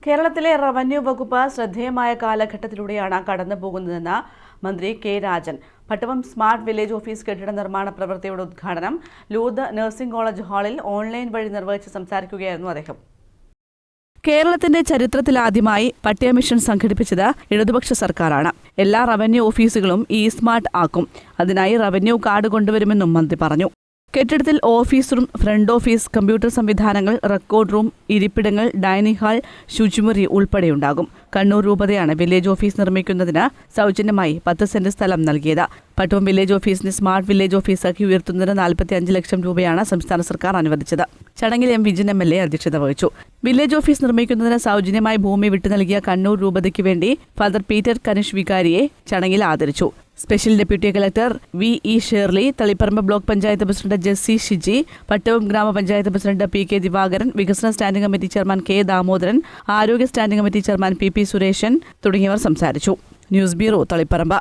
കേരളത്തിലെ റവന്യൂ വകുപ്പ് ശ്രദ്ധേയമായ കാലഘട്ടത്തിലൂടെയാണ് കടന്നുപോകുന്നതെന്ന് മന്ത്രി K Rajan. Pattuvam smart village office കെട്ടിട നിർമ്മാണ പ്രവൃത്തിയുടെ ഉദ്ഘാടനം ലൂർദ് നഴ്സിംഗ് കോളേജ് ഹാളിൽ ഓൺലൈൻ വഴി നിർവഹിച്ച് സംസാരിക്കുകയായിരുന്നു അദ്ദേഹം. കേരളത്തിന്റെ ചരിത്രത്തിലാദ്യമായി പട്ടയ മിഷൻ സംഘടിപ്പിച്ചത് ഇടതുപക്ഷ സർക്കാരാണ്. എല്ലാ റവന്യൂ ഓഫീസുകളും സ്മാർട്ട് ആക്കും. അതിനായി റവന്യൂ കാർഡ് കൊണ്ടുവരുമെന്നും മന്ത്രി പറഞ്ഞു. കെട്ടിടത്തിൽ office room, front office, computer സംവിധാനങ്ങൾ, റെക്കോർഡ് റൂം, ഇരിപ്പിടങ്ങൾ, ഡൈനിങ് ഹാൾ, ശുചിമുറി ഉൾപ്പെടെയുണ്ടാകും. കണ്ണൂർ രൂപതയാണ് വില്ലേജ് ഓഫീസ് നിർമ്മിക്കുന്നതിന് സൗജന്യമായി 10 സെന്റ് സ്ഥലം നൽകിയത്. പട്ടവം വില്ലേജ് ഓഫീസിനെ സ്മാർട്ട് വില്ലേജ് ഓഫീസാക്കി ഉയർത്തുന്നതിന് 45 ലക്ഷം രൂപയാണ് സംസ്ഥാന സർക്കാർ അനുവദിച്ചത്. ചടങ്ങിൽ എം വിജിൻ MLA അധ്യക്ഷത വഹിച്ചു. വില്ലേജ് ഓഫീസ് നിർമ്മിക്കുന്നതിന് സൗജന്യമായി ഭൂമി വിട്ടു നൽകിയ കണ്ണൂർ രൂപതയ്ക്ക് വേണ്ടി ഫാദർ പീറ്റർ കനിഷ് വികാരിയെ ചടങ്ങിൽ ആദരിച്ചു. Special deputy collector VE Shirley, Taliparamba block panchayat president Jessy Shiji, Pattuvam ഗ്രാമപഞ്ചായത്ത് പ്രസിഡന്റ് PK ദിവാകരൻ, വികസന standing committee chairman K Damodaran, ആരോഗ്യ standing committee chairman PP Suresan തുടങ്ങിയവർ സംസാരിച്ചു. News bureau, Taliparamba.